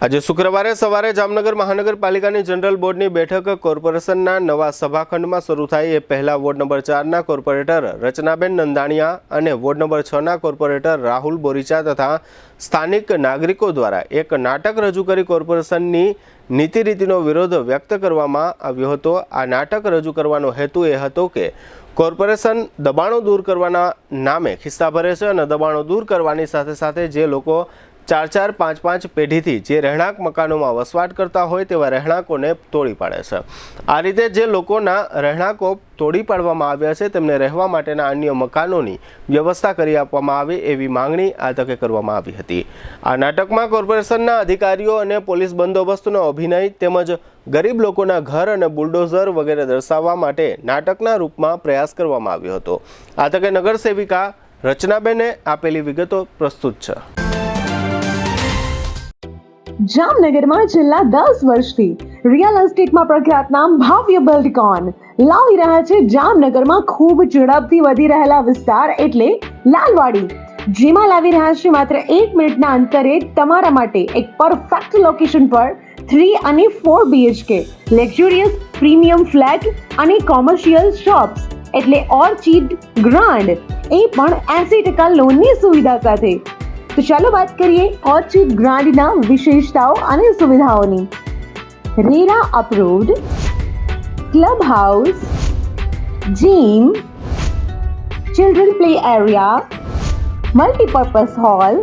આજે શુક્રવારે સવારે જામનગર મહાનગરપાલિકાની જનરલ બોર્ડની બેઠક કોર્પોરેશનના નવા સભાખંડમાં શરૂ થાય એ પહેલા વોર્ડ નંબર 4ના કોર્પોરેટર રચનાબેન નંદાણીયા અને વોર્ડ નંબર 6ના કોર્પોરેટર રાહુલ બોરીચા તથા સ્થાનિક નાગરિકો દ્વારા એક નાટક રજૂ કરી કોર્પોરેશનની નીતિ રીતિનો વિરોધ વ્યક્ત કરવામાં આવ્યો હતો। આ નાટક રજૂ કરવાનો હેતુ એ હતો કે કોર્પોરેશન દબાણો દૂર કરવાના નામે ખિસ્સા ભરે છે અને દબાણો દૂર કરવાની સાથે સાથે જે લોકો 4-4, 5-5 પેઢીથી જે રહેણાંક મકાનોમાં વસવાટ કરતા હોય તેવા રહેણાંકોને તોડી પાડે છે। આ રીતે જે લોકોના રહેણાંકો તોડી પાડવામાં આવ્યા છે તેમને રહેવા માટેના અન્ય મકાનોની વ્યવસ્થા કરી આપવામાં આવે એવી માંગણી આ તકે કરવામાં આવી હતી। આ નાટકમાં કોર્પોરેશનના અધિકારીઓ અને પોલીસ બંદોબસ્તનો અભિનય તેમજ ગરીબ લોકોના ઘર અને બુલડોઝર વગેરે દર્શાવવા માટે નાટકના રૂપમાં પ્રયાસ કરવામાં આવ્યો હતો। આ તકે નગરસેવિકા રચનાબેને આપેલી વિગતો પ્રસ્તુત છે। જામનગરમાં છેલ્લા 10 વર્ષથી રિયલ એસ્ટેટમાં પ્રખ્યાત નામ ભાવ્ય બિલ્ડકોન લાવી રહ્યા છે જામનગરમાં ખૂબ ઝડપથી વધી રહેલા વિસ્તાર એટલે લાલવાડી, જેમાં લાવી રહ્યા છે માત્ર 1 મિનિટના અંતરે તમારા માટે એક પરફેક્ટ લોકેશન પર 3 અને 4 BHK લક્ઝુરિયસ પ્રીમિયમ ફ્લેટ અને કોમર્શિયલ શોપ્સ એટલે ઓર્ચિડ ગ્રાન્ડ એ પણ 80% લોનની સુવિધા સાથે। तो चलो बात करिए ऑर्चिड ग्रांड ना विशेषताओं અને સુવિધાઓની। RERA approved, club house, gym, children play area, multipurpose hall,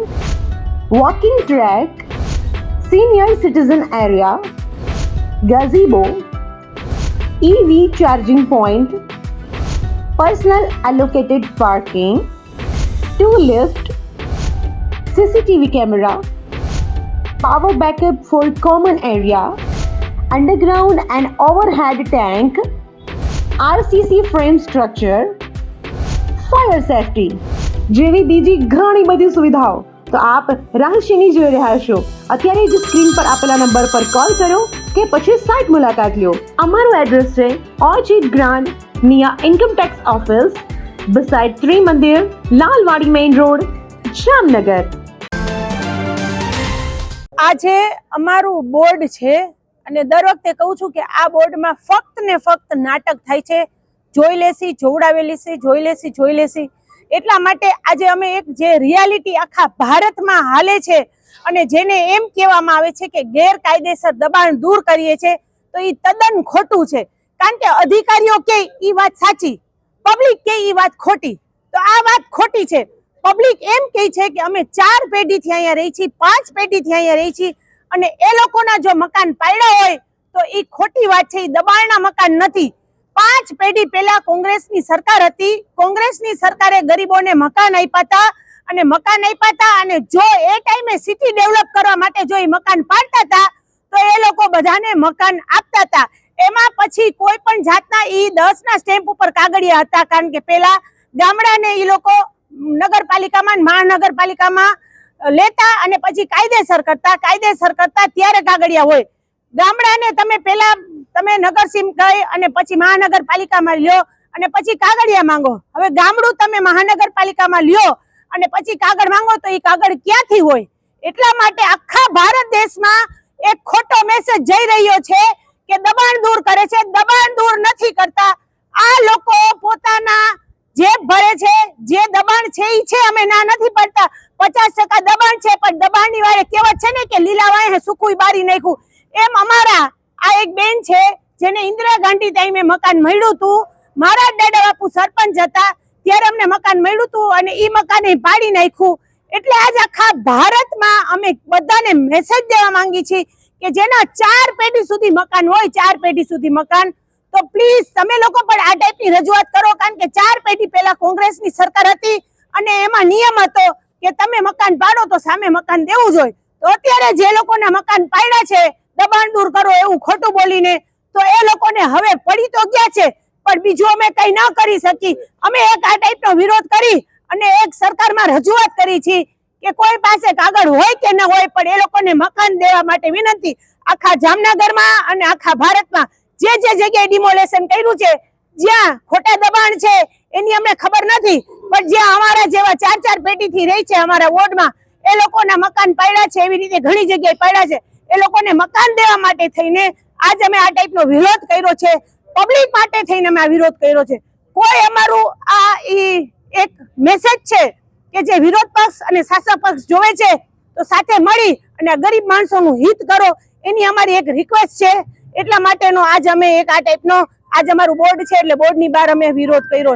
walking track, senior citizen area, gazebo, EV charging point, personal allocated parking, 2 lift, CCTV camera, power backup for common area, underground and overhead tank, RCC frame structure, fire safety જેવી બીજી ઘણી બધી સુવિધાઓ તો આપ રાશિની જોઈ રહ્યા છો। અત્યારે જ સ્ક્રીન પર આપેલા નંબર પર કોલ કરો કે પછી સાઇટ મુલાકાત લો। અમારું એડ્રેસ છે orchid grand near income tax office beside ત્રી મંદિર, લાલવાડી મેઇન રોડ, જામનગર। આજે અમારું બોર્ડ છે અને દર વખતે કહું છું કે આ બોર્ડમાં ફક્ત ને ફક્ત નાટક થાય છે। જોઈ લેસી જોવડાવેલી છે, જોઈ લેસી એટલા માટે આજે અમે એક જે રિયાલિટી આખા ભારતમાં હાલે છે અને જેને એમ કહેવામાં આવે છે કે ગેરકાયદેસર દબાણ દૂર કરીએ છે તો એ તદ્દન ખોટું છે। કારણ કે અધિકારીઓ કે એ વાત સાચી, પબ્લિક કે એ વાત ખોટી, તો આ વાત ખોટી છે। પબ્લિક એમ કહે છે કે અમે 4 પેઢીથી અહીંયા રહી છીએ, 5 પેઢીથી અહીંયા રહી છીએ અને એ લોકોના જો મકાન પાડ્યા હોય તો એ ખોટી વાત છે, એ દબાણના મકાન નથી। 5 પેઢી પહેલા કોંગ્રેસની સરકાર હતી, કોંગ્રેસની સરકારે ગરીબોને મકાન આપ્યા હતા અને મકાન આપ્યા હતા અને જો એ ટાઈમે સિટી ડેવલપ કરવા માટે જો એ મકાન પાડતા હતા તો એ લોકો બધાને મકાન આપતા હતા। એમાં પછી કોઈ પણ જાતના એ 10ના સ્ટેમ્પ ઉપર કાગળિયા હતા, કારણ કે પેલા ગામડાને એ લોકો નગરપાલિકામાં મહાનગરપાલિકામાં લેતા અને પછી કાયદેસર કરતા ત્યારે કાગળિયા હોય। ગામડાને તમે પેલા તમે નગરસીમ ગઈ અને પછી મહાનગરપાલિકામાં લ્યો અને પછી કાગળિયા માંગો। હવે ગામડું તમે મહાનગરપાલિકામાં લ્યો અને પછી કાગળ માંગો તો એ કાગળ ક્યાંથી હોય? એટલા માટે આખા ભારત દેશમાં એક ખોટો મેસેજ જઈ રહ્યો છે કે દબાણ દૂર કરે છે, દબાણ દૂર નથી કરતા। આ લોકો પોતાના જે ભરે છે, જે દબાણ છે ઈ છે, અમે ના નથી પડતા। 50% દબાણ છે પણ દબાણની વાળે કહેવત છે ને કે લીલા વાહે સુકુઈ બારી નાખ્યું, એમ અમારા આ એક બેન છે જેને ઇન્દિરા ગાંધી ટાઈમે મકાન મળ્યું હતું, મારા દાદા બાપુ સરપંચ હતા ત્યારે અમને મકાન મળ્યું હતું અને ઈ મકાને પાડી નાખ્યું। એટલે આજ આખા ભારતમાં અમે બધાને મેસેજ દેવા માંગી છીએ કે જેના 4 પેઢી સુધી મકાન હોય, 4 પેઢી સુધી મકાન, તો પ્લીઝ તમે લોકો પણ આ ટાઈપની રજૂઆત કરો। કારણ કે 4 પેઢી પહેલા કોંગ્રેસની સરકાર હતી અને એમાં નિયમ હતો કે તમે મકાન પાડો તો સામે મકાન દેવું જોઈએ। તો અત્યારે જે લોકોના મકાન પાડ્યા છે દબાણ દૂર કરો એવું ખોટું બોલીને, તો એ લોકોને હવે પડી તો ગયા છે પણ બીજું અમે કઈ ન કરી શકી। અમે એક આ ટાઈપનો વિરોધ કરી અને એક સરકારમાં રજૂઆત કરી છે કે કોઈ પાસે કાગળ હોય કે ન હોય પણ એ લોકોને મકાન દેવા માટે વિનંતી। આખા જામનગરમાં અને આખા ભારતમાં જે જગ્યાએ ડિમોલેશન કર્યું છે, જ્યાં ખોટા દબાણ છે એની અમને ખબર નથી, પણ જ્યાં અમારા જેવા 4-4 પેઢીથી રહી છે અમારા વોર્ડમાં એ લોકોના મકાન પાડ્યા છે, એવી રીતે ઘણી જગ્યાએ પાડ્યા છે। એ લોકોને મકાન દેવા માટે થઈને આજ અમે આ ટાઈપનો વિરોધ કર્યો છે. પબ્લિક માટે થઈને અમે આ વિરોધ કર્યો છે. કોઈ અમારું આ એક મેસેજ છે કે જે વિરોધ પક્ષ અને શાસક પક્ષ જોવે છે તો સાથે મળી અને આ ગરીબ માણસોનું હિત કરો, એની અમારી એક રિક્વેસ્ટ છે. એટલા માટેનો આજ અમે એક આ ટાઈપનો આજ અમારું બોર્ડ છે એટલે બોર્ડની બહાર અમે વિરોધ કર્યો છે.